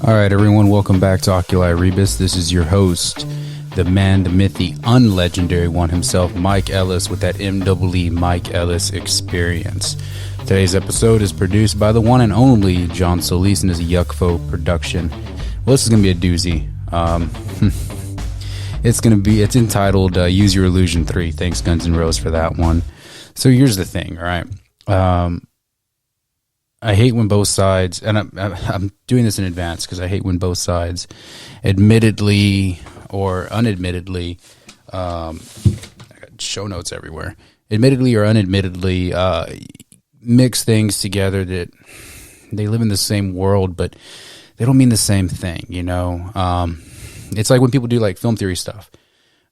All right, everyone, welcome back to Oculi Rebus. This is your host, the man, the myth, the unlegendary one himself, Mike Ellis, with that MEE Mike Ellis experience. Today's episode is produced by the one and only John Solis and is a Yuckfo production. Well, this is going to be a doozy. It's entitled Use Your Illusion 3. Thanks, Guns N' Roses, for that one. So here's the thing, all right? I hate when both sides, and I'm doing this in advance because I hate when both sides, admittedly or unadmittedly, I got show notes everywhere, admittedly or unadmittedly, mix things together that they live in the same world, but they don't mean the same thing, you know? It's like when people do like film theory stuff.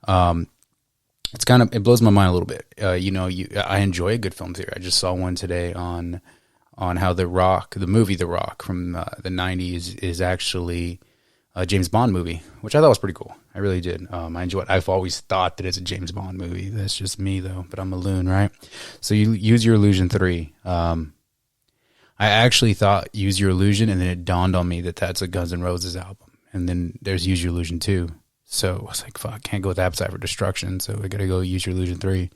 It blows my mind a little bit. I enjoy a good film theory. I just saw one today on how the movie The Rock from the 90s is actually a James Bond movie, which I thought was pretty cool. I really did. I enjoy it. I've always thought that it's a James Bond movie. That's just me, though, but I'm a loon, right? So you Use Your Illusion 3. I actually thought Use Your Illusion, and then it dawned on me that that's a Guns N' Roses album. And then there's Use Your Illusion 2. So I was like, fuck, can't go with Appetite for Destruction, so I gotta go Use Your Illusion 3.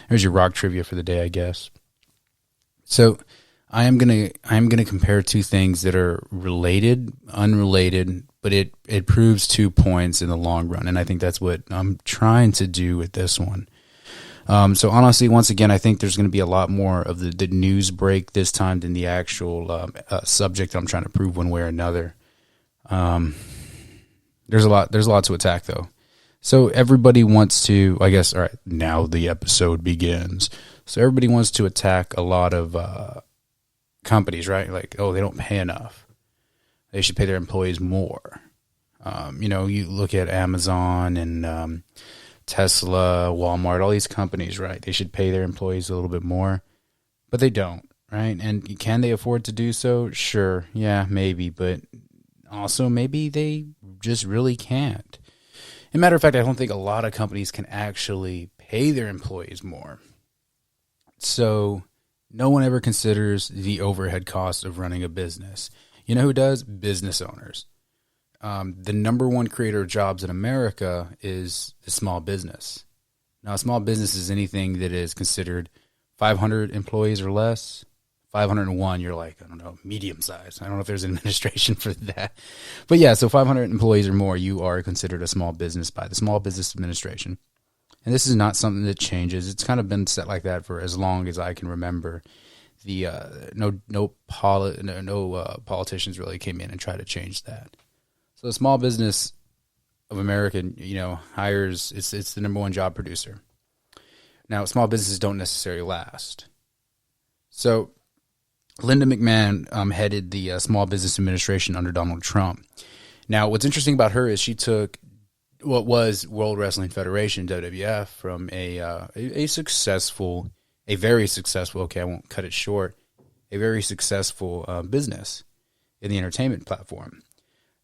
There's your rock trivia for the day, I guess. So I'm gonna compare two things that are related, unrelated, but it proves 2 points in the long run, and I think that's what I'm trying to do with this one. So honestly, once again, I think there's going to be a lot more of the news break this time than the actual subject I'm trying to prove one way or another. There's a lot to attack, though. So everybody wants to, I guess, all right, now the episode begins. So everybody wants to attack a lot of companies, right? Like, oh, they don't pay enough. They should pay their employees more. You look at Amazon and Tesla, Walmart, all these companies, right? They should pay their employees a little bit more, but they don't, right? And can they afford to do so? Sure. Yeah, maybe, but also maybe they just really can't. As a matter of fact, I don't think a lot of companies can actually pay their employees more. So no one ever considers the overhead costs of running a business. You know who does? Business owners. The number one creator of jobs in America is the small business. Now, a small business is anything that is considered 500 employees or less. 501, you're like, I don't know, medium size. I don't know if there's an administration for that. But yeah, so 500 employees or more, you are considered a small business by the Small Business Administration. And this is not something that changes. It's kind of been set like that for as long as I can remember. No politicians really came in and tried to change that. So the Small Business of America, hires, it's the number one job producer. Now, small businesses don't necessarily last. So Linda McMahon headed the Small Business Administration under Donald Trump. Now, what's interesting about her is she took what was World Wrestling Federation, WWF, from a very successful, okay, I won't cut it short, a very successful business in the entertainment platform.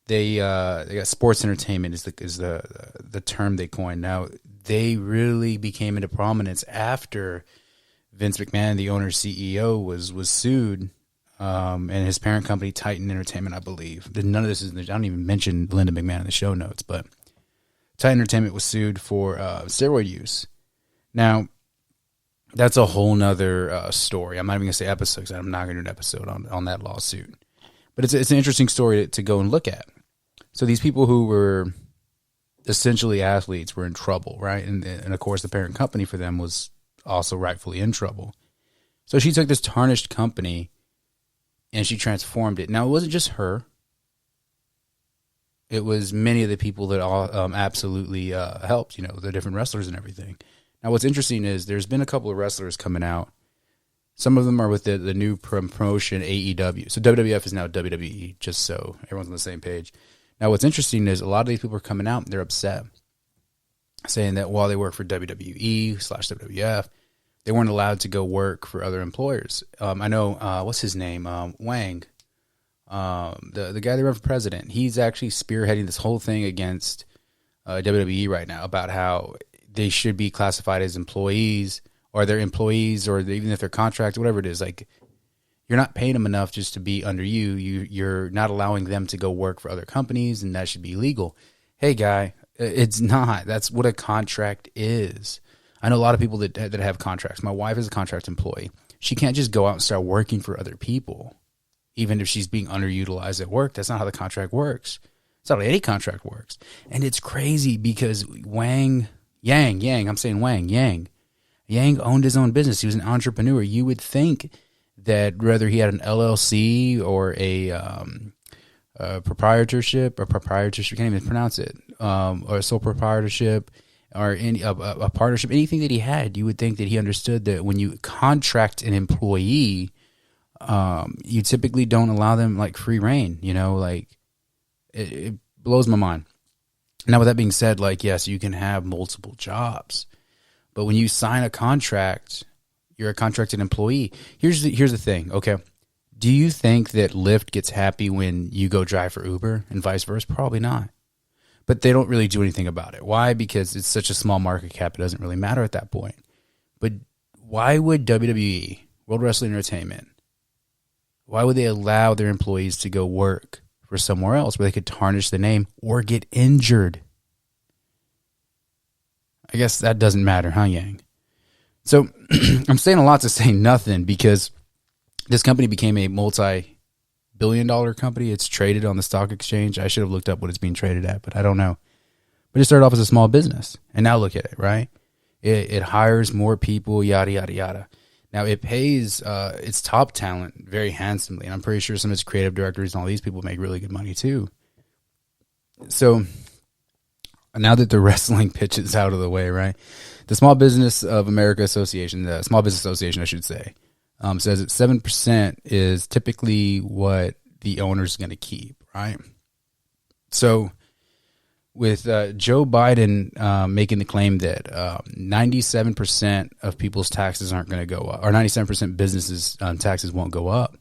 They got sports entertainment is the term they coined. Now, they really became into prominence after Vince McMahon, the owner CEO, was sued, and his parent company, Titan Entertainment, I believe. None of this is, I don't even mention Linda McMahon in the show notes, but Titan Entertainment was sued for steroid use. Now, that's a whole nother story. I'm not even going to say episode because I'm not going to do an episode on that lawsuit. But it's an interesting story to go and look at. So these people who were essentially athletes were in trouble, right? And of course, the parent company for them was also rightfully in trouble. So she took this tarnished company and she transformed it. Now, it wasn't just her. It was many of the people that all absolutely helped, the different wrestlers and everything. Now, what's interesting is there's been a couple of wrestlers coming out. Some of them are with the new promotion AEW. So WWF is now WWE, just so everyone's on the same page. Now, what's interesting is a lot of these people are coming out and they're upset, saying that while they work for WWE/WWF, they weren't allowed to go work for other employers. I know, what's his name? Wang, the guy that ran for president. He's actually spearheading this whole thing against WWE right now about how they should be classified as employees, or they're employees, or even if they're contracted, whatever it is. Like, You're not paying them enough just to be under you. You're not allowing them to go work for other companies, and that should be legal. Hey, guy, it's not. That's what a contract is. I know a lot of people that have contracts. My wife is a contract employee. She can't just go out and start working for other people, even if she's being underutilized at work. That's not how the contract works. That's not how any contract works. And it's crazy because Yang owned his own business. He was an entrepreneur. You would think that whether he had an LLC or a proprietorship, can't even pronounce it, or a sole proprietorship, or any a partnership, anything that he had, you would think that he understood that when you contract an employee, you typically don't allow them like free reign. Like it blows my mind. Now, with that being said, like, yes, you can have multiple jobs, but when you sign a contract, you're a contracted employee. Here's the thing, okay? Do you think that Lyft gets happy when you go drive for Uber and vice versa? Probably not. But they don't really do anything about it. Why? Because it's such a small market cap, it doesn't really matter at that point. But why would WWE, World Wrestling Entertainment, why would they allow their employees to go work for somewhere else where they could tarnish the name or get injured? I guess that doesn't matter, huh, Yang? So I'm saying a lot to say nothing, because this company became a multi-billion-dollar company. It's traded on the stock exchange. I should have looked up what it's being traded at, but I don't know. But it started off as a small business, and now look at it, right? It hires more people, yada, yada, yada. Now, it pays its top talent very handsomely, and I'm pretty sure some of its creative directors and all these people make really good money too. So now that the wrestling pitch is out of the way, right? The Small Business of America Association, the Small Business Association, I should say, says that 7% is typically what the owner's going to keep, right? So with Joe Biden making the claim that 97% of people's taxes aren't going to go up, or 97% businesses' taxes won't go up,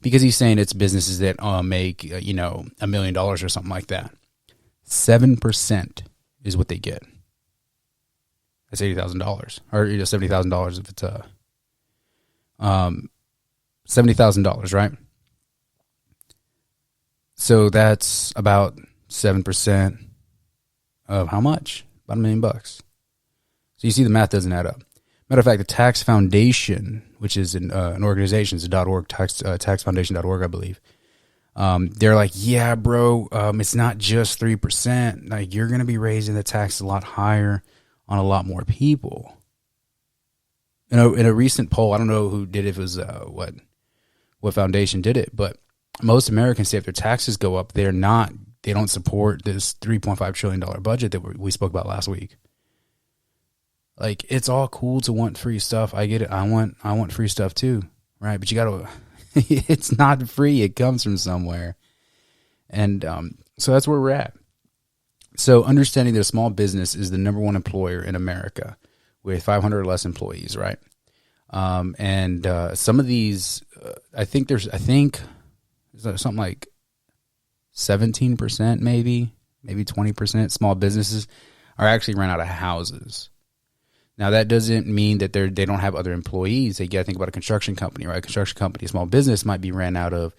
because he's saying it's businesses that make, $1 million or something like that. 7% is what they get. That's $80,000, or $70,000 if it's $70,000, right? So that's about 7% of how much? About $1 million. So you see the math doesn't add up. Matter of fact, the Tax Foundation, which is an organization, it's a .org, taxfoundation.org, I believe. They're like, yeah, bro, it's not just 3%. Like, you're going to be raising the tax a lot higher on a lot more people. In a recent poll, I don't know who did it, if it was what foundation did it, but most Americans say if their taxes go up, they don't support this $3.5 trillion budget that we spoke about last week. Like, it's all cool to want free stuff. I get it. I want free stuff too, right? But you gotta, it's not free. It comes from somewhere. And so that's where we're at. So understanding that a small business is the number one employer in America with 500 or less employees, right? And some of these, I think something like 17%, maybe 20% small businesses are actually run out of houses. Now, that doesn't mean that they don't have other employees. You got to think about a construction company, right? A construction company, a small business might be ran out of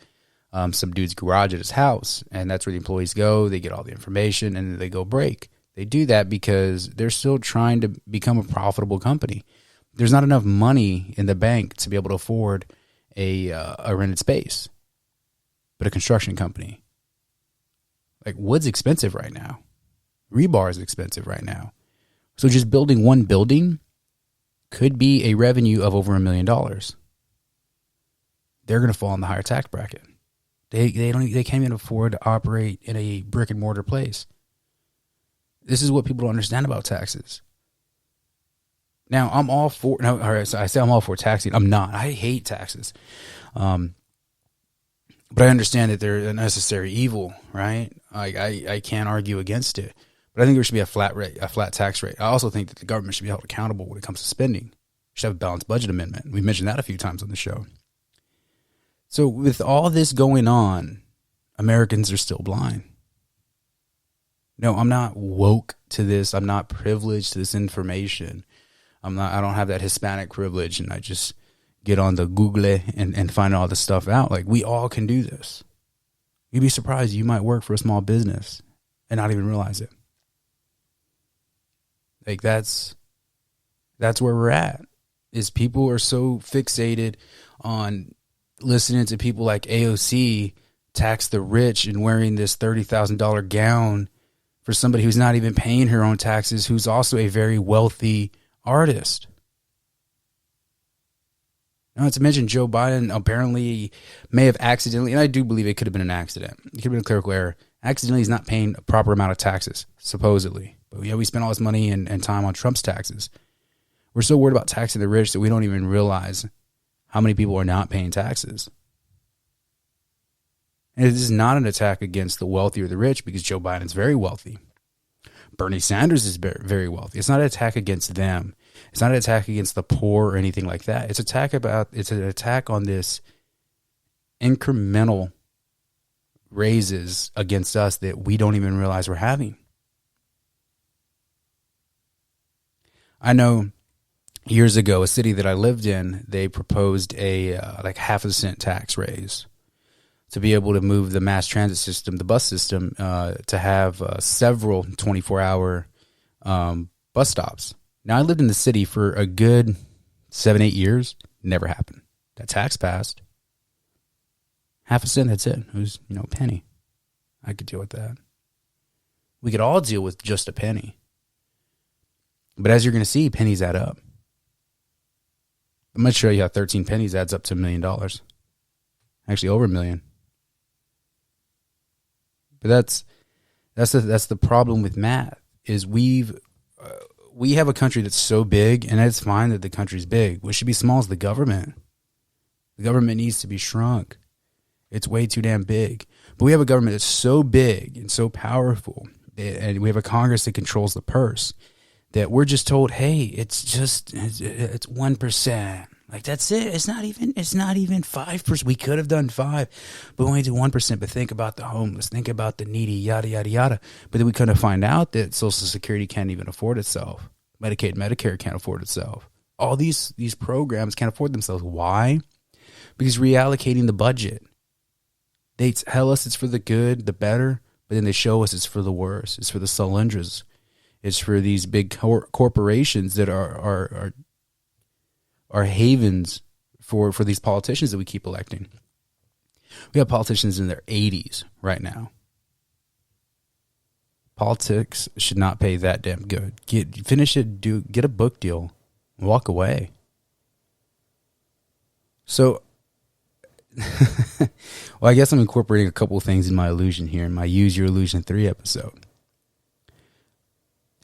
some dude's garage at his house, and that's where the employees go. They get all the information, and then they go break. They do that because they're still trying to become a profitable company. There's not enough money in the bank to be able to afford a rented space. But a construction company, like, wood's expensive right now. Rebar is expensive right now. So just building one building could be a revenue of over $1 million. They're going to fall in the higher tax bracket. They can't even afford to operate in a brick and mortar place. This is what people don't understand about taxes. Now, I'm all for, no, all right, so I say I'm all for taxing. I'm not. I hate taxes. But I understand that they're a necessary evil, right? I can't argue against it. But I think there should be a flat tax rate. I also think that the government should be held accountable when it comes to spending. We should have a balanced budget amendment. We've mentioned that a few times on the show. So with all this going on, Americans are still blind. No, I'm not woke to this. I'm not privileged to this information. I don't have that Hispanic privilege, and I just get on the Google and find all this stuff out. Like, we all can do this. You'd be surprised. You might work for a small business and not even realize it. Like, that's where we're at, is people are so fixated on listening to people like AOC tax the rich and wearing this $30,000 gown for somebody who's not even paying her own taxes, who's also a very wealthy artist. Not to mention Joe Biden apparently may have accidentally, and I do believe it could have been an accident. It could have been a clerical error. Accidentally, he's not paying a proper amount of taxes, supposedly. But yeah, we spend all this money and time on Trump's taxes. We're so worried about taxing the rich that we don't even realize how many people are not paying taxes. And it is not an attack against the wealthy or the rich, because Joe Biden's very wealthy. Bernie Sanders is very wealthy. It's not an attack against them. It's not an attack against the poor or anything like that. It's an attack on this incremental raises against us that we don't even realize we're having. I know years ago, a city that I lived in, they proposed a like half a cent tax raise to be able to move the mass transit system, the bus system, to have several 24-hour bus stops. Now, I lived in the city for a good 7-8 years. Never happened. That tax passed. Half a cent, that's it. It was, a penny. I could deal with that. We could all deal with just a penny. But as you're going to see, pennies add up. I'm going to show you how 13 pennies adds up to $1 million. Actually, over $1 million. But that's the problem with math, is we have a country that's so big, and it's fine that the country's big. What should be small is the government. The government needs to be shrunk. It's way too damn big. But we have a government that's so big and so powerful, and we have a Congress that controls the purse, that we're just told, hey, it's 1%. Like, that's it. It's not even 5%. We could have done 5%, but we only do 1%. But think about the homeless. Think about the needy, yada, yada, yada. But then we kind of find out that Social Security can't even afford itself. Medicaid, Medicare can't afford itself. All these programs can't afford themselves. Why? Because reallocating the budget. They tell us it's for the good, the better, but then they show us it's for the worse. It's for the Solyndras. It's for these big corporations that are havens for these politicians that we keep electing. We have politicians in their 80s right now. Politics should not pay that damn good. Get a book deal, and walk away. So, well, I guess I'm incorporating a couple of things in my illusion here, in my Use Your Illusion 3 episode.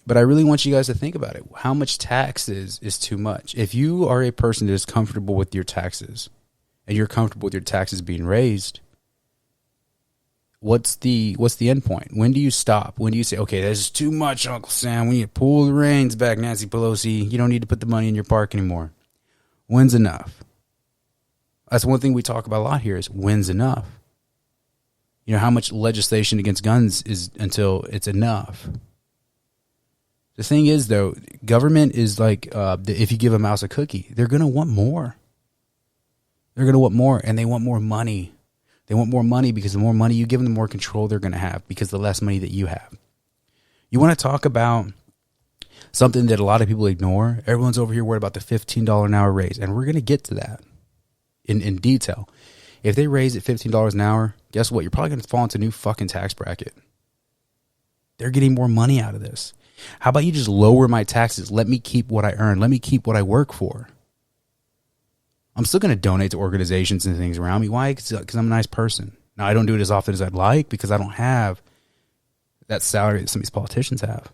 But I really want you guys to think about it. How much tax is too much? If you are a person that is comfortable with your taxes, and you're comfortable with your taxes being raised, what's the end point? When do you stop? When do you say, okay, this is too much, Uncle Sam. We need to pull the reins back, Nancy Pelosi. You don't need to put the money in your park anymore. When's enough? That's one thing we talk about a lot here, is when's enough? How much legislation against guns is until it's enough? The thing is, though, government is like, if you give a mouse a cookie, they're going to want more. They're going to want more, and they want more money. They want more money because the more money you give them, the more control they're going to have, because the less money that you have. You want to talk about something that a lot of people ignore? Everyone's over here worried about the $15 an hour raise, and we're going to get to that in detail. If they raise it $15 an hour, guess what? You're probably going to fall into a new fucking tax bracket. They're getting more money out of this. How about you just lower my taxes? Let me keep what I earn. Let me keep what I work for. I'm still going to donate to organizations and things around me. Why? Because I'm a nice person. Now, I don't do it as often as I'd like, because I don't have that salary that some of these politicians have.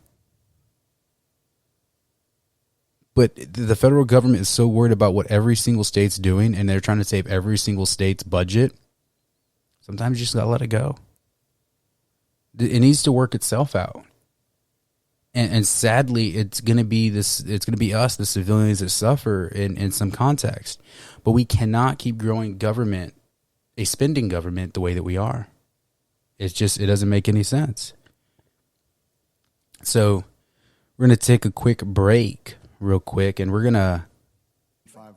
But the federal government is so worried about what every single state's doing, and they're trying to save every single state's budget. Sometimes you just got to let it go. It needs to work itself out. And sadly, it's going to be us, the civilians, that suffer in some context. But we cannot keep growing government, a spending government, the way that we are. It doesn't make any sense. So we're going to take a quick break real quick, and we're going to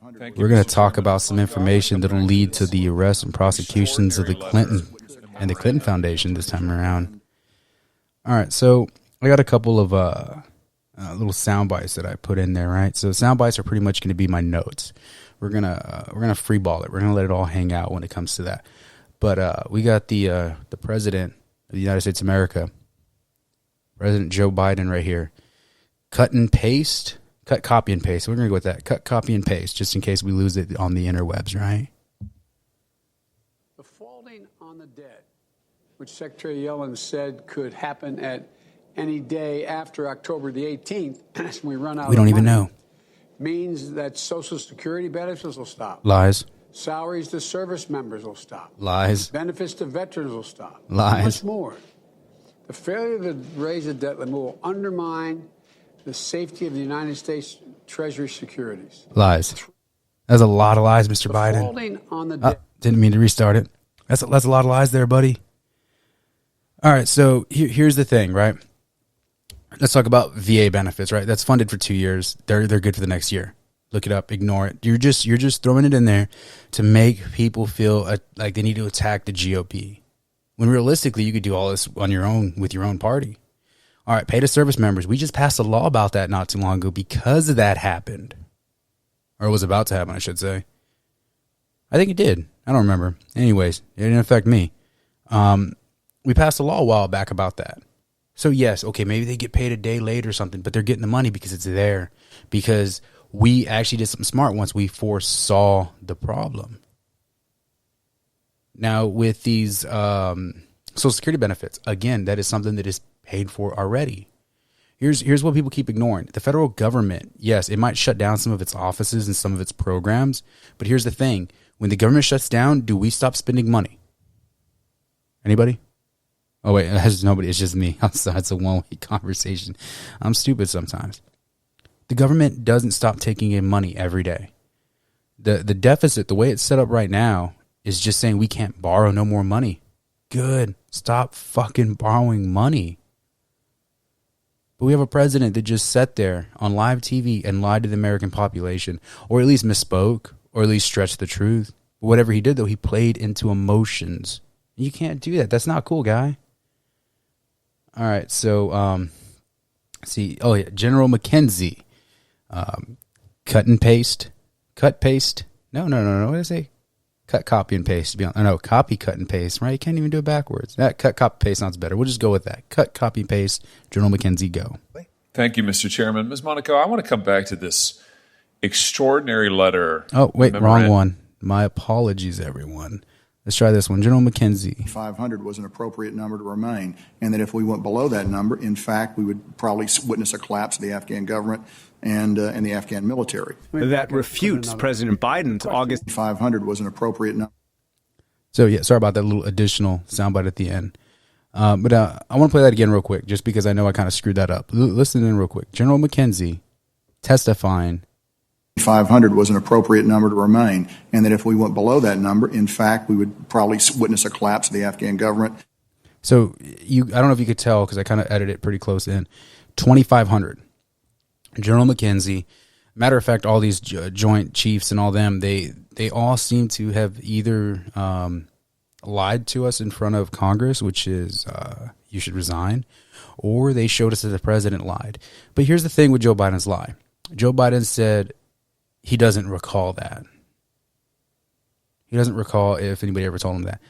We're going to talk about some information that will lead to the arrest and prosecutions of the Clinton and the Clinton Foundation this time around. All right, so I got a couple of little sound bites that I put in there, right? So sound bites are pretty much going to be my notes. We're gonna free ball it. We're gonna let it all hang out when it comes to that. But we got the president of the United States of America, President Joe Biden, right here. Cut, copy, and paste. We're gonna go with that. Cut, copy, and paste, just in case we lose it on the interwebs, right? Defaulting on the debt, which Secretary Yellen said could happen at any day after October the 18th, when we run out. We don't even know. Means that Social Security benefits will stop. Lies. Salaries to service members will stop. Lies. Benefits to veterans will stop. Lies. Much more. The failure to raise the debt limit will undermine the safety of the United States Treasury securities. Lies. That's a lot of lies, Mr. Biden. Holding on the debt. Didn't mean to restart it. That's a lot of lies there, buddy. All right, so here's the thing, right? Let's talk about VA benefits, right? That's funded for 2 years. They're good for the next year. Look it up. Ignore it. You're just throwing it in there to make people feel like they need to attack the GOP. When realistically, you could do all this on your own with your own party. All right, pay to service members. We just passed a law about that not too long ago because that happened. Or was about to happen, I should say. I think it did. I don't remember. Anyways, it didn't affect me. We passed a law a while back about that. So yes, okay, maybe they get paid a day late or something, but they're getting the money because it's there. Because we actually did something smart once we foresaw the problem. Now with these Social Security benefits, again, that is something that is paid for already. Here's what people keep ignoring. The federal government, yes, it might shut down some of its offices and some of its programs, but here's the thing. When the government shuts down, do we stop spending money? Anybody? Oh, wait, it's nobody. It's just me. It's a one-way conversation. I'm stupid sometimes. The government doesn't stop taking in money every day. The deficit, the way it's set up right now, is just saying we can't borrow no more money. Good. Stop fucking borrowing money. But we have a president that just sat there on live TV and lied to the American population, or at least misspoke, or at least stretched the truth. But whatever he did, though, he played into emotions. You can't do that. That's not cool, guy. All right, so see. Oh yeah, General McKenzie, cut and paste, cut paste. No. What did I say? Cut, copy, and paste. No, copy, cut, and paste. Right? You can't even do it backwards. That cut, copy, paste sounds better. We'll just go with that. Cut, copy, and paste. General McKenzie, go. Thank you, Mr. Chairman. Ms. Monaco, I want to come back to this extraordinary letter. Oh wait, wrong one. My apologies, everyone. Let's try this one. General McKenzie. 500 was an appropriate number to remain, and that if we went below that number, in fact, we would probably witness a collapse of the Afghan government and the Afghan military. That refutes President Biden's August. 500 was an appropriate number. So, yeah, sorry about that little additional soundbite at the end. But I want to play that again real quick, just because I know I kind of screwed that up. Listen in real quick. General McKenzie testifying. 500 was an appropriate number to remain, and that if we went below that number, in fact, we would probably witness a collapse of the Afghan government. So I don't know if you could tell because I kind of edited it pretty close in. 2,500. General McKenzie. Matter of fact, all these joint chiefs and all them, they all seem to have either lied to us in front of Congress, which is you should resign, or they showed us that the president lied. But here's the thing with Joe Biden's lie. Joe Biden said he doesn't recall that. He doesn't recall if anybody ever told him that.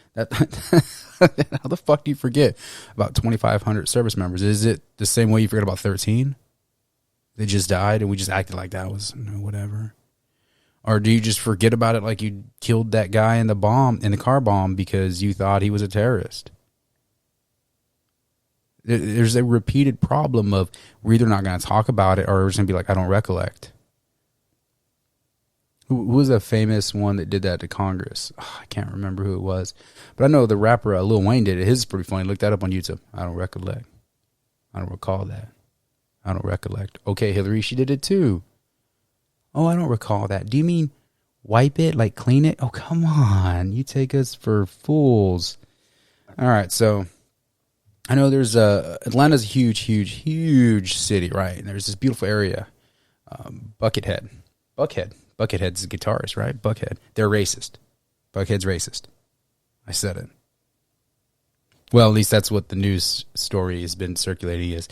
How the fuck do you forget about 2,500 service members? Is it the same way you forget about 13? They just died and we just acted like that was whatever. Or do you just forget about it like you killed that guy in the car bomb because you thought he was a terrorist? There's a repeated problem of we're either not going to talk about it or we're just going to be like, I don't recollect. Who was a famous one that did that to Congress? Oh, I can't remember who it was. But I know the rapper Lil Wayne did it. His is pretty funny. Look that up on YouTube. I don't recollect. I don't recall that. I don't recollect. Okay, Hillary, she did it too. Oh, I don't recall that. Do you mean wipe it, like clean it? Oh, come on. You take us for fools. All right, so I know there's Atlanta's a huge city, right? And there's this beautiful area, Buckhead, Buckethead's a guitarist, right? Buckhead. They're racist. Buckethead's racist. I said it. Well, at least that's what the news story has been circulating is.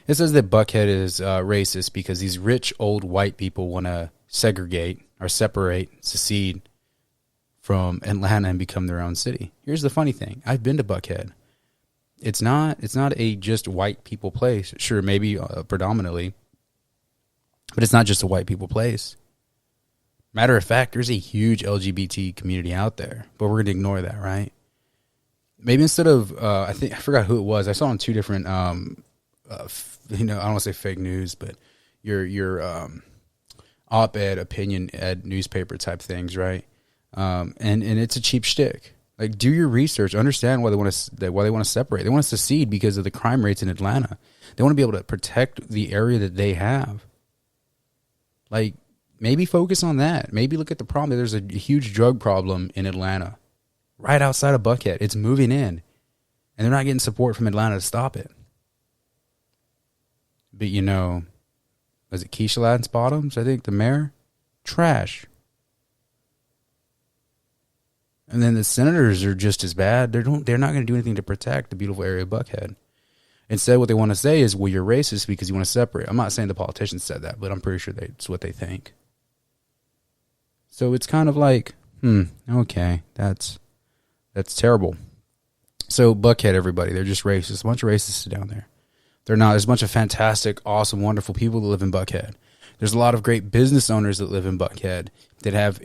It says that Buckhead is racist because these rich old white people want to segregate or separate, secede from Atlanta and become their own city. Here's the funny thing. I've been to Buckhead. It's not a just white people place. Sure, maybe predominantly, but it's not just a white people place. Matter of fact, there's a huge LGBT community out there, but we're going to ignore that, right? Maybe instead of, I forgot who it was. I saw on two different, I don't want to say fake news, but your op-ed, opinion ed newspaper type things, right? And it's a cheap shtick. Like, do your research, understand why they want to separate. They want to secede because of the crime rates in Atlanta. They want to be able to protect the area that they have. Like, maybe focus on that. Maybe look at the problem. There's a huge drug problem in Atlanta, right outside of Buckhead. It's moving in, and they're not getting support from Atlanta to stop it. But was it Keisha Lance Bottoms? I think the mayor, trash. And then the senators are just as bad. They're not going to do anything to protect the beautiful area of Buckhead. Instead, what they want to say is, well, you're racist because you want to separate. I'm not saying the politicians said that, but I'm pretty sure it's what they think. So it's kind of like, okay, that's terrible. So Buckhead, everybody, they're just racist. A bunch of racists down there. They're not. There's a bunch of fantastic, awesome, wonderful people that live in Buckhead. There's a lot of great business owners that live in Buckhead that have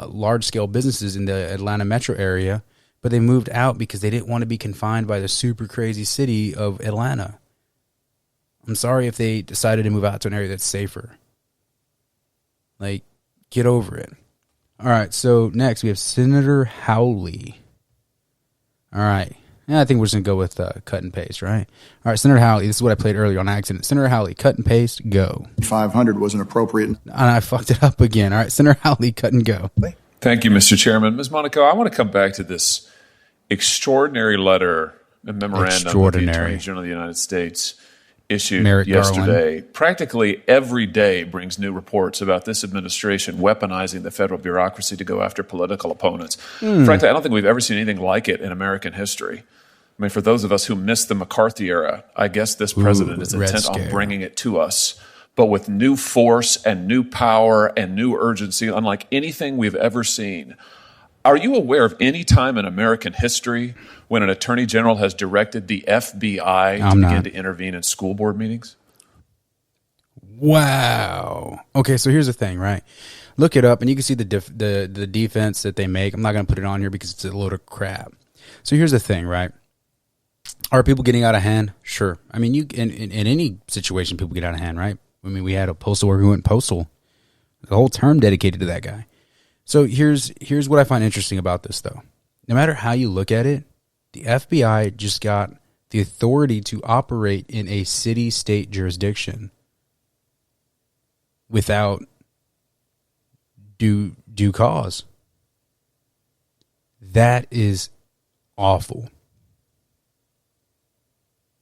large-scale businesses in the Atlanta metro area, but they moved out because they didn't want to be confined by the super crazy city of Atlanta. I'm sorry if they decided to move out to an area that's safer. Like, get over it. All right, so next we have Senator Hawley. All right. I think we're just going to go with cut and paste, right? All right, Senator Hawley. This is what I played earlier on accident. Senator Hawley, cut and paste, go. 500 was an appropriate. And I fucked it up again. All right, Senator Hawley, cut and go. Thank you, Mr. Chairman. Ms. Monaco, I want to come back to this extraordinary letter and memorandum that the Attorney General of the United States issued yesterday. Garland. Practically every day brings new reports about this administration weaponizing the federal bureaucracy to go after political opponents. Frankly, I don't think we've ever seen anything like it in American history. I mean, for those of us who missed the McCarthy era, I guess this president is intent on bringing it to us, but with new force and new power and new urgency, unlike anything we've ever seen. Are you aware of any time in American history when an attorney general has directed the FBI to begin to intervene in school board meetings? Wow. Okay, so here's the thing, right? Look it up, and you can see the defense that they make. I'm not going to put it on here because it's a load of crap. So here's the thing, right? Are people getting out of hand? Sure. I mean, in any situation, people get out of hand, right? I mean, we had a postal worker who went postal. The whole term dedicated to that guy. So here's what I find interesting about this, though. No matter how you look at it, the FBI just got the authority to operate in a city-state jurisdiction without due cause. That is awful.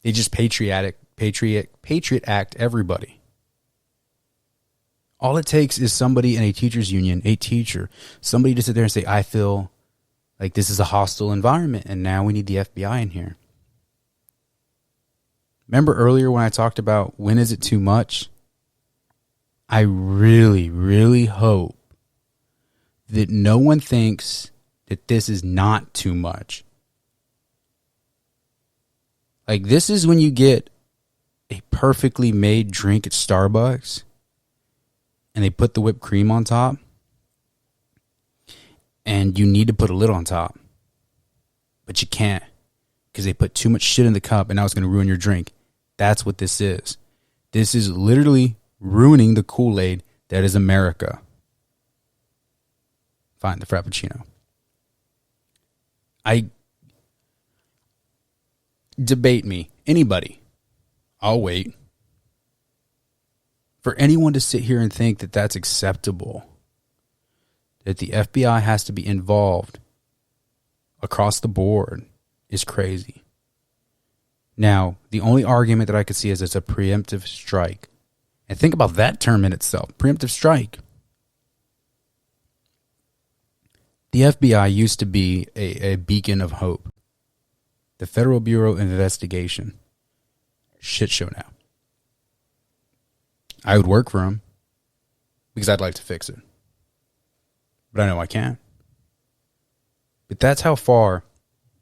They just Patriot Act everybody. All it takes is somebody in a teacher's union, somebody to sit there and say, I feel like this is a hostile environment, and now we need the FBI in here. Remember earlier when I talked about when is it too much? I really, really hope that no one thinks that this is not too much. Like, this is when you get a perfectly made drink at Starbucks and they put the whipped cream on top and you need to put a lid on top, but you can't because they put too much shit in the cup and now it's going to ruin your drink. That's what this is. This is literally ruining the Kool-Aid that is America. Fine, the Frappuccino. Debate me. Anybody. I'll wait. For anyone to sit here and think that that's acceptable, that the FBI has to be involved across the board, is crazy. Now, the only argument that I could see is it's a preemptive strike. And think about that term in itself. Preemptive strike. The FBI used to be a beacon of hope. The Federal Bureau of Investigation. Shit show now. I would work for them because I'd like to fix it. But I know I can't. But that's how far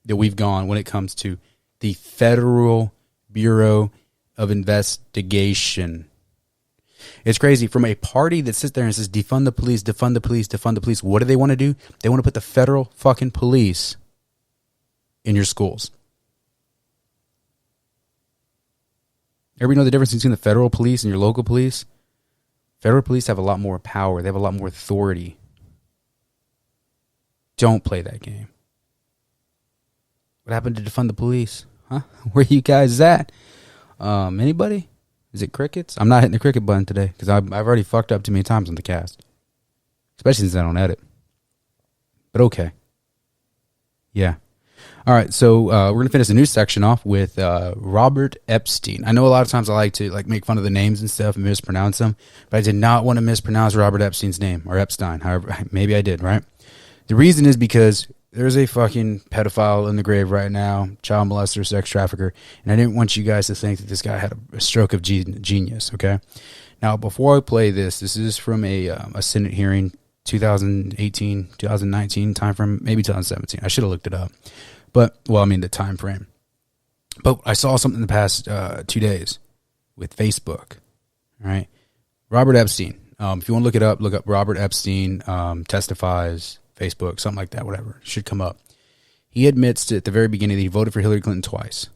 that we've gone when it comes to the Federal Bureau of Investigation. It's crazy. From a party that sits there and says, defund the police, defund the police, defund the police. What do they want to do? They want to put the federal fucking police in your schools. Everybody know the difference between the federal police and your local police? Federal police have a lot more power. They have a lot more authority. Don't play that game. What happened to defund the police? Huh? Where you guys at? Anybody? Is it crickets? I'm not hitting the cricket button today because I've already fucked up too many times on the cast. Especially since I don't edit. But okay. Yeah. All right, so we're going to finish the news section off with Robert Epstein. I know a lot of times I like to make fun of the names and stuff and mispronounce them, but I did not want to mispronounce Robert Epstein's name, or Epstein, however, maybe I did, right? The reason is because there's a fucking pedophile in the grave right now, child molester, sex trafficker, and I didn't want you guys to think that this guy had a stroke of genius, okay? Now, before I play this is from a Senate hearing, 2018, 2019 timeframe, maybe 2017. I should have looked it up. But, well, I mean, the time frame. But I saw something in the past 2 days with Facebook. All right. Robert Epstein. If you want to look it up, look up Robert Epstein testifies, Facebook, something like that, whatever. It should come up. He admits at the very beginning that he voted for Hillary Clinton twice.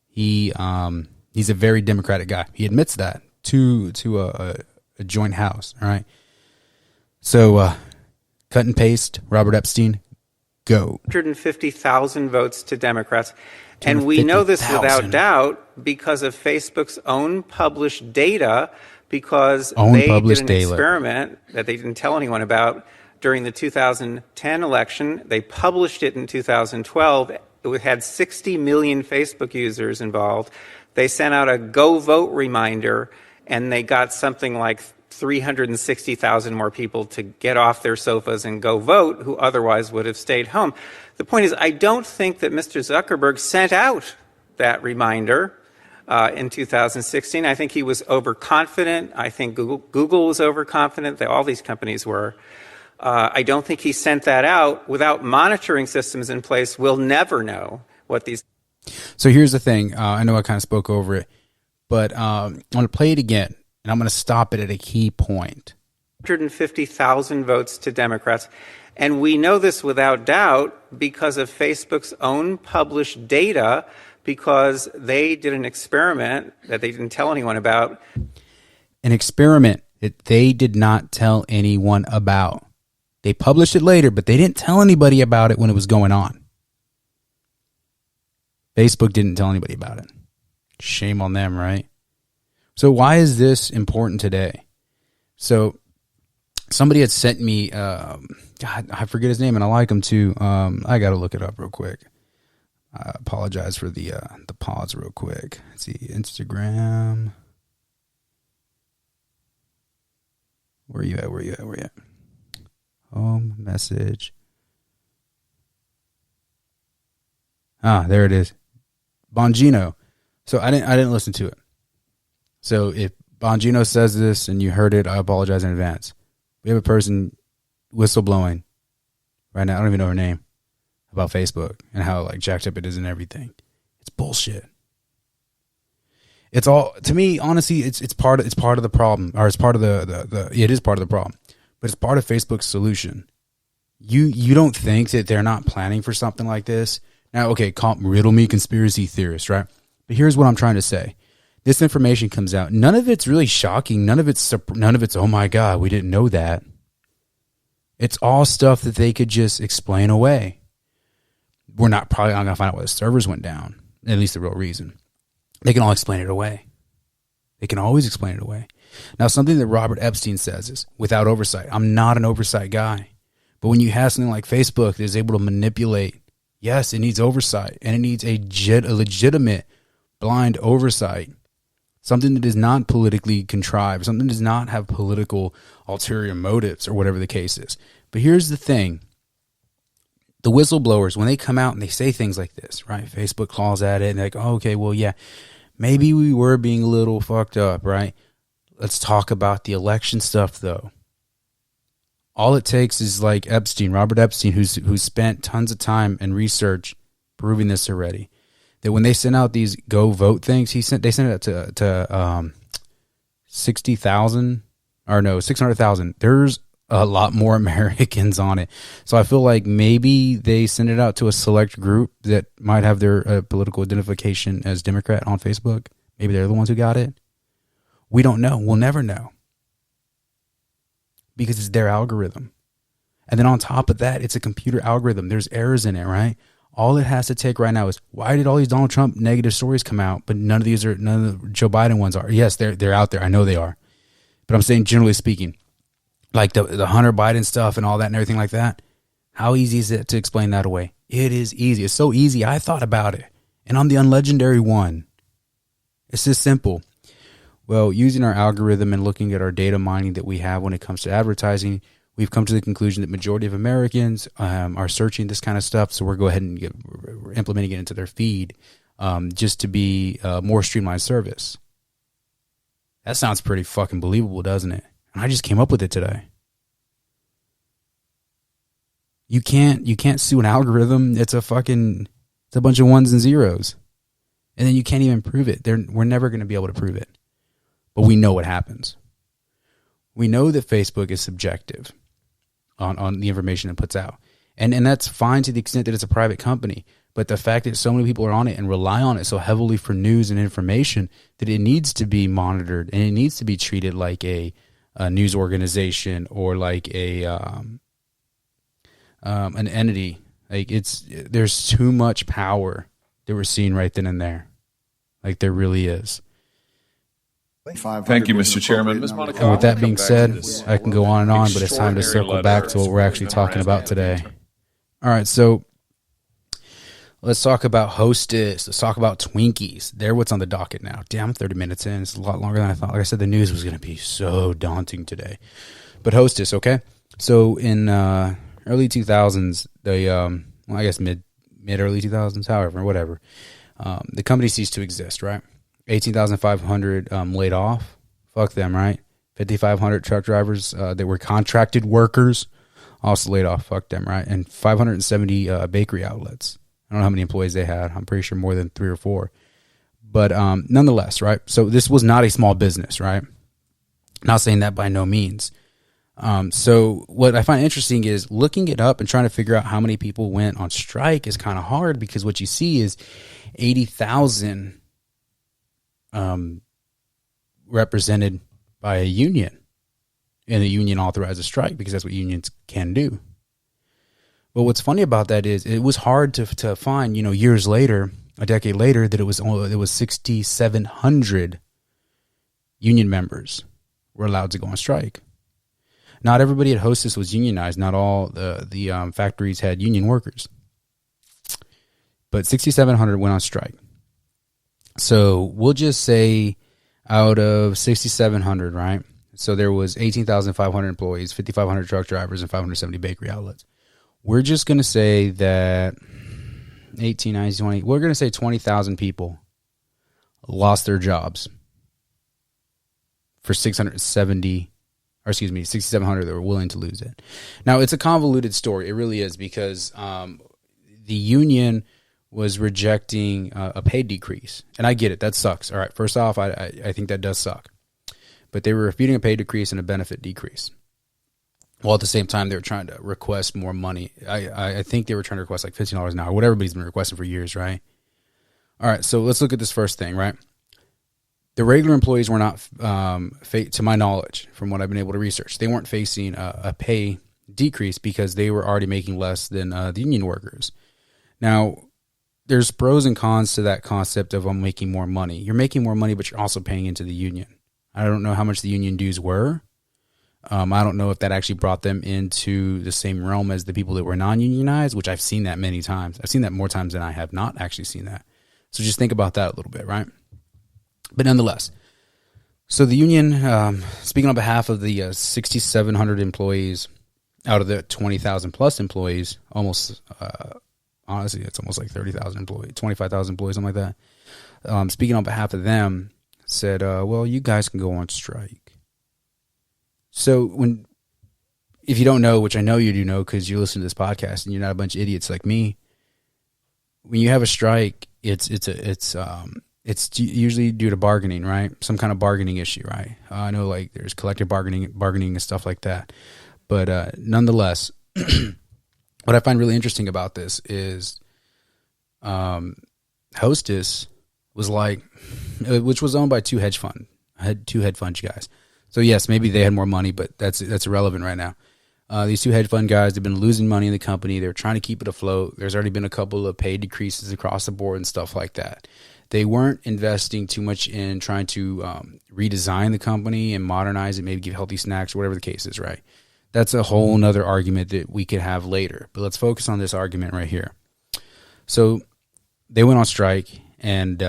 He's a very Democratic guy. He admits that to a joint house. All right. So, cut and paste, Robert Epstein. Go. 150,000 votes to Democrats. And we know this without doubt because of Facebook's own published data, because they did an experiment that they didn't tell anyone about during the 2010 election. They published it in 2012. It had 60 million Facebook users involved. They sent out a go vote reminder, and they got something like 360,000 more people to get off their sofas and go vote who otherwise would have stayed home. The point is, I don't think that Mr. Zuckerberg sent out that reminder in 2016. I think he was overconfident. I think Google was overconfident. All these companies were. I don't think he sent that out. Without monitoring systems in place, we'll never know what these... So here's the thing. I know I kind of spoke over it, but I'm going to play it again. And I'm going to stop it at a key point. 150,000 votes to Democrats. And we know this without doubt because of Facebook's own published data, because they did an experiment that they didn't tell anyone about. An experiment that they did not tell anyone about. They published it later, but they didn't tell anybody about it when it was going on. Facebook didn't tell anybody about it. Shame on them, right? So why is this important today? So somebody had sent me, God, I forget his name, and I like him too. I got to look it up real quick. I apologize for the pause real quick. Let's see, Instagram. Where are you at? Home message. There it is. Bongino. So I didn't listen to it. So if Bongino says this and you heard it, I apologize in advance. We have a person whistleblowing right now. I don't even know her name, about Facebook and how jacked up it is and everything. It's bullshit. It's all, to me, honestly, it's part of the problem, or it's part of it is part of the problem, but it's part of Facebook's solution. You don't think that they're not planning for something like this? Now, okay, riddle me, conspiracy theorist, right? But here's what I'm trying to say. This information comes out. None of it's really shocking. None of it's, oh my God, we didn't know that. It's all stuff that they could just explain away. We're probably not going to find out why the servers went down, at least the real reason. They can all explain it away. They can always explain it away. Now, something that Robert Epstein says is, without oversight. I'm not an oversight guy. But when you have something like Facebook that is able to manipulate, yes, it needs oversight. And it needs a legitimate blind oversight. Something that is not politically contrived, something that does not have political ulterior motives or whatever the case is. But here's the thing. the whistleblowers, when they come out and they say things like this, right? Facebook calls at it and they're like, oh, okay, well, yeah, maybe we were being a little fucked up, right? Let's talk about the election stuff, though. All it takes is like Robert Epstein, who's spent tons of time and research proving this already. That when they sent out these go vote things, they sent it out to 60,000 or no 600,000. There's a lot more Americans on it, so I feel like maybe they send it out to a select group that might have their political identification as Democrat on Facebook. Maybe they're the ones who got it. We don't know. We'll never know. Because it's their algorithm. And then on top of that, it's a computer algorithm. There's errors in it, right? All it has to take right now is, why did all these Donald Trump negative stories come out, but none of the Joe Biden ones are? Yes, they're out there. I know they are. But I'm saying, generally speaking, like the Hunter Biden stuff and all that and everything like that, how easy is it to explain that away? It is easy. It's so easy. I thought about it. And I'm the unlegendary one. It's just simple. Well, using our algorithm and looking at our data mining that we have when it comes to advertising, we've come to the conclusion that majority of Americans are searching this kind of stuff. So we're go ahead and we're implementing it into their feed just to be a more streamlined service. That sounds pretty fucking believable, doesn't it? And I just came up with it today. You can't sue an algorithm. It's a bunch of ones and zeros. And then you can't even prove it. We're never going to be able to prove it. But we know what happens. We know that Facebook is subjective on the information it puts out. And that's fine to the extent that it's a private company. But the fact that so many people are on it and rely on it so heavily for news and information that it needs to be monitored and it needs to be treated like a news organization or like an entity. Like there's too much power that we're seeing right then and there. Like there really is. Thank you, Mr. Chairman. Ms. Monaco, and with that being said, I can go on and on, but it's time to circle back to what we're actually talking about today. All right, so let's talk about Hostess. Let's talk about Twinkies. They're what's on the docket now. Damn, 30 minutes in. It's a lot longer than I thought. Like I said, the news was going to be so daunting today. But Hostess, okay? So in early 2000s, I guess mid-early 2000s, however, whatever, the company ceased to exist, right? 18,500 laid off. Fuck them, right? 5,500 truck drivers that were contracted workers also laid off. Fuck them, right? And 570 bakery outlets. I don't know how many employees they had. I'm pretty sure more than 3 or 4. But nonetheless, right? So this was not a small business, right? Not saying that by no means. So what I find interesting is looking it up and trying to figure out how many people went on strike is kind of hard because what you see is 80,000 represented by a union, and the union authorized a strike because that's what unions can do. But what's funny about that is it was hard to find, years later, a decade later, that it was 6,700 union members were allowed to go on strike. Not everybody at Hostess was unionized. Not all the factories had union workers, but 6,700 went on strike. So we'll just say out of 6,700, right? So there was 18,500 employees, 5,500 truck drivers, and 570 bakery outlets. We're just going to say that 18, 19, 20, we're going to say 20,000 people lost their jobs for 6,700 that were willing to lose it. Now, it's a convoluted story. It really is because the union was rejecting a pay decrease. And I get it. That sucks. All right. First off, I think that does suck. But they were refuting a pay decrease and a benefit decrease. While at the same time, they were trying to request more money. I think they were trying to request like $15 an hour, what everybody's been requesting for years, right? All right. So let's look at this first thing, right? The regular employees were not, to my knowledge, from what I've been able to research, they weren't facing a pay decrease because they were already making less than the union workers. Now, there's pros and cons to that concept of making more money. You're making more money, but you're also paying into the union. I don't know how much the union dues were. I don't know if that actually brought them into the same realm as the people that were non-unionized, which I've seen that many times. I've seen that more times than I have not actually seen that. So just think about that a little bit, right? But nonetheless, so the union, speaking on behalf of the 6,700 employees out of the 20,000 plus employees, almost, honestly, it's almost like 30,000 employees, 25,000 employees, something like that. Speaking on behalf of them, said, well, you guys can go on strike. So if you don't know, which I know you do know because you listen to this podcast and you're not a bunch of idiots like me, when you have a strike, it's usually due to bargaining, right? Some kind of bargaining issue, right? I know like there's collective bargaining and stuff like that. But nonetheless, what I find really interesting about this is Hostess was like, which was owned by two hedge fund guys. So yes, maybe they had more money, but that's irrelevant right now. These two hedge fund guys have been losing money in the company. They're trying to keep it afloat. There's already been a couple of pay decreases across the board and stuff like that. They weren't investing too much in trying to redesign the company and modernize it, maybe give healthy snacks or whatever the case is, right? That's a whole nother argument that we could have later. But let's focus on this argument right here. So they went on strike and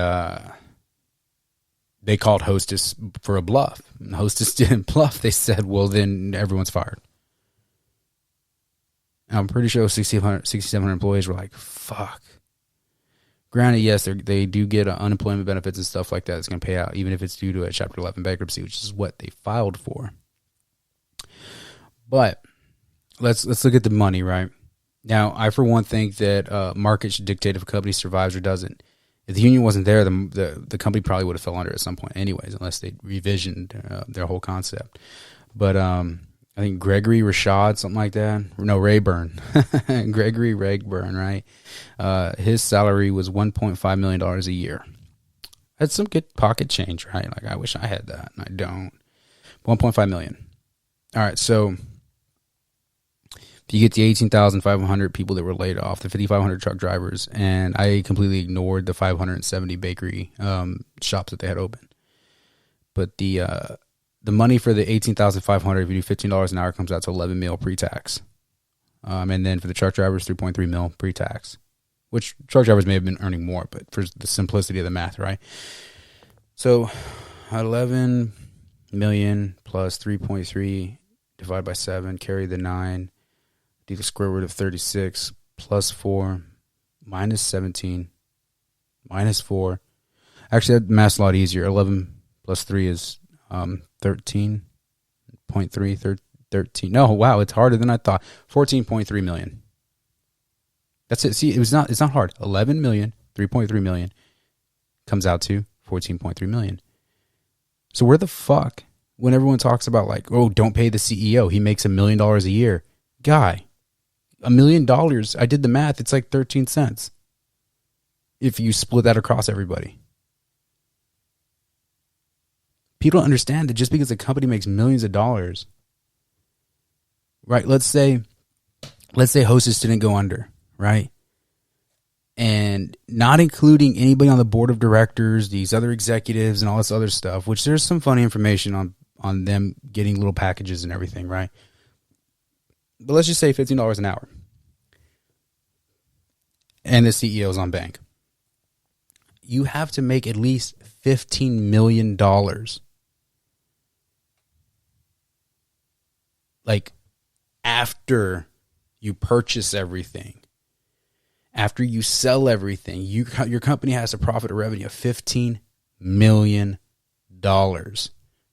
they called Hostess for a bluff. And Hostess didn't bluff. They said, well, then everyone's fired. And I'm pretty sure 6,700 employees were like, fuck. Granted, yes, they do get unemployment benefits and stuff like that. It's going to pay out, even if it's due to a Chapter 11 bankruptcy, which is what they filed for. But let's look at the money, right? Now, I, for one, think that market should dictate if a company survives or doesn't. If the union wasn't there, the company probably would have fell under at some point anyways, unless they revisioned their whole concept. But I think Gregory Rashad, something like that. No, Rayburn. Gregory Rayburn, right? His salary was $1.5 million a year. That's some good pocket change, right? Like, I wish I had that, and I don't. $1.5 million. All right, so if you get the 18,500 people that were laid off, the 5,500 truck drivers, and I completely ignored the 570 bakery shops that they had open. But the money for the 18,500, if you do $15 an hour, comes out to $11 million pre-tax. And then for the truck drivers, $3.3 million pre-tax, which truck drivers may have been earning more, but for the simplicity of the math, right? So 11 million plus 3.3 divided by 7, carry the 9, do the square root of 36 plus 4 minus 17 minus 4. Actually, that math's a lot easier. 11 plus 3 is 13.3, 13. No, wow, it's harder than I thought. 14.3 million. That's it. See, it's not hard. 11 million, 3.3 million comes out to 14.3 million. So where the fuck, when everyone talks about like, oh, don't pay the CEO, he makes $1 million a year. Guy, $1 million, I did the math, it's like 13 cents. If you split that across everybody. People don't understand that just because a company makes millions of dollars, right? Let's say Hostess didn't go under, right? And not including anybody on the board of directors, these other executives and all this other stuff, which there's some funny information on them getting little packages and everything, right? But let's just say $15 an hour. And the CEO's on bank. You have to make at least $15 million. Like, after you purchase everything, after you sell everything, your company has a profit or revenue of $15 million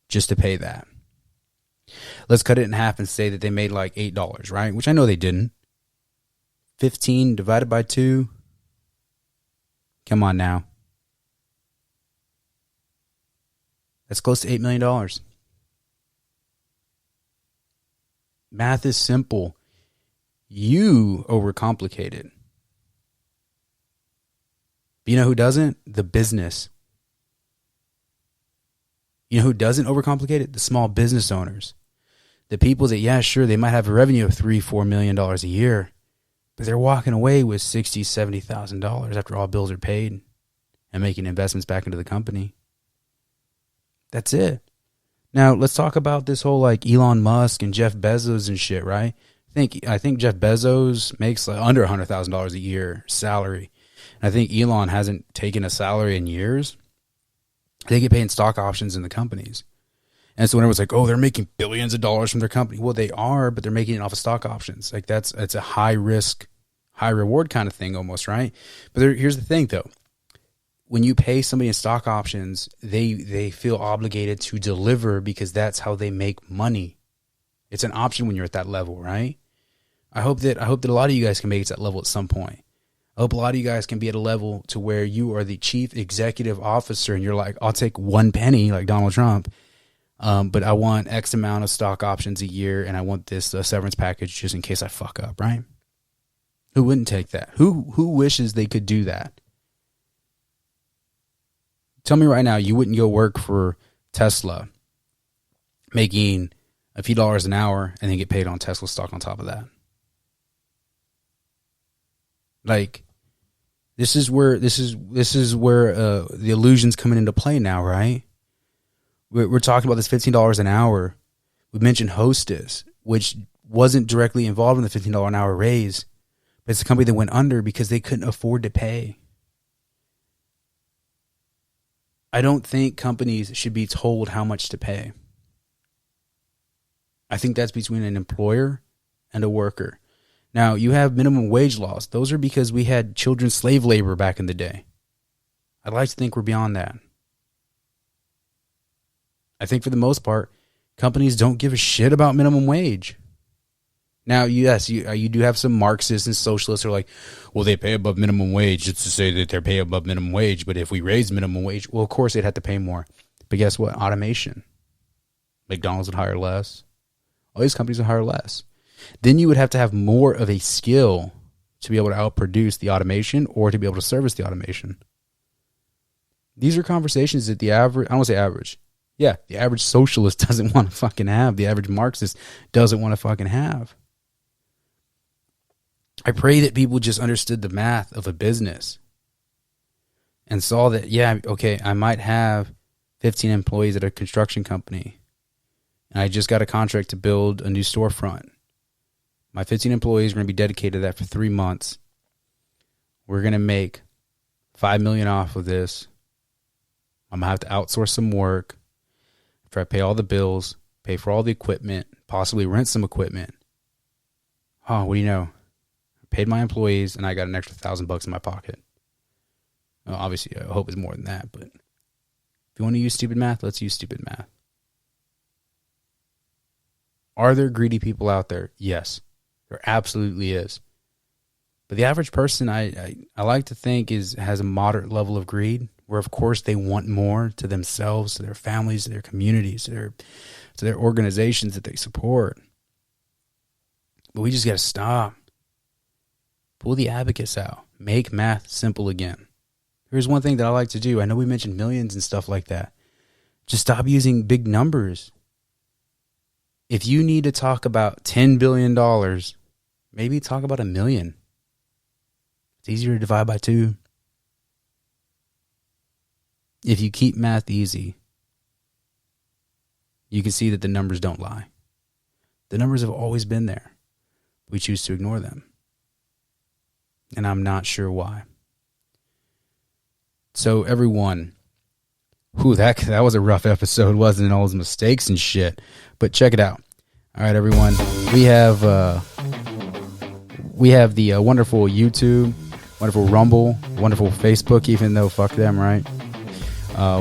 just to pay that. Let's cut it in half and say that they made like $8, right? Which I know they didn't. 15 divided by 2. Come on now. That's close to $8 million. Math is simple. You overcomplicate it. But you know who doesn't? The business. You know who doesn't overcomplicate it? The small business owners. The people that, yeah, sure, they might have a revenue of $3-4 million a year, but they're walking away with $60,000, $70,000 after all bills are paid and making investments back into the company. That's it. Now, let's talk about this whole like Elon Musk and Jeff Bezos and shit, right? I think Jeff Bezos makes like under $100,000 a year salary. And I think Elon hasn't taken a salary in years. They get paid in stock options in the companies. And so when everyone's like, oh, they're making billions of dollars from their company. Well, they are, but they're making it off of stock options. Like it's a high risk, high reward kind of thing almost, right? But here's the thing though. When you pay somebody in stock options, they feel obligated to deliver because that's how they make money. It's an option when you're at that level, right? I hope that a lot of you guys can make it to that level at some point. I hope a lot of you guys can be at a level to where you are the chief executive officer and you're like, I'll take 1 penny like Donald Trump. But I want X amount of stock options a year, and I want this severance package just in case I fuck up, right? Who wouldn't take that? Who wishes they could do that? Tell me right now, you wouldn't go work for Tesla, making a few dollars an hour, and then get paid on Tesla stock on top of that. Like, this is where the illusion's coming into play now, right? We're talking about this $15 an hour. We mentioned Hostess, which wasn't directly involved in the $15 an hour raise, but it's a company that went under because they couldn't afford to pay. I don't think companies should be told how much to pay. I think that's between an employer and a worker. Now, you have minimum wage laws. Those are because we had children's slave labor back in the day. I'd like to think we're beyond that. I think for the most part, companies don't give a shit about minimum wage. Now, yes, you do have some Marxists and socialists who are like, well, they pay above minimum wage just to say that they're paying above minimum wage. But if we raise minimum wage, well, of course they'd have to pay more. But guess what? Automation. McDonald's would hire less. All these companies would hire less. Then you would have to have more of a skill to be able to outproduce the automation or to be able to service the automation. These are conversations that the average, I don't want to say average. Yeah, the average socialist doesn't want to fucking have. The average Marxist doesn't want to fucking have. I pray that people just understood the math of a business and saw that, yeah, okay, I might have 15 employees at a construction company and I just got a contract to build a new storefront. My 15 employees are going to be dedicated to that for 3 months. We're going to make $5 million off of this. I'm going to have to outsource some work, try to pay all the bills, pay for all the equipment, possibly rent some equipment. Oh, what do you know? I paid my employees and I got an extra $1,000 in my pocket. Well, obviously, I hope it's more than that, but if you want to use stupid math, let's use stupid math. Are there greedy people out there? Yes, there absolutely is. But the average person, I like to think, has a moderate level of greed, where of course they want more to themselves, to their families, to their communities, to their organizations that they support. But we just got to stop. Pull the abacus out. Make math simple again. Here's one thing that I like to do. I know we mentioned millions and stuff like that. Just stop using big numbers. If you need to talk about $10 billion, maybe talk about $1 million. It's easier to divide by 2. If you keep math easy, you can see that the numbers don't lie. The numbers have always been there. We choose to ignore them. And I'm not sure why. So everyone, that was a rough episode, wasn't it? All those mistakes and shit. But check it out. All right, everyone. We have the wonderful YouTube, wonderful Rumble, wonderful Facebook, even though fuck them, right?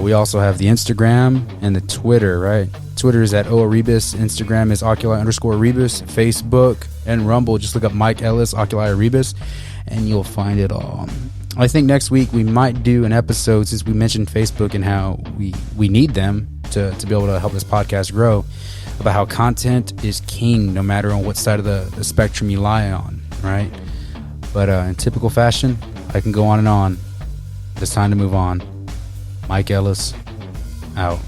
We also have the Instagram and the Twitter, right? Twitter is at @OARebus. Instagram is @Oculi_Rebus. Facebook and Rumble, just look up Mike Ellis, Oculi_Rebus, and you'll find it all. I think next week we might do an episode, since we mentioned Facebook and how we need them to be able to help this podcast grow, about how content is king no matter on what side of the spectrum you lie on, right? But in typical fashion, I can go on and on. It's time to move on. Mike Ellis, out.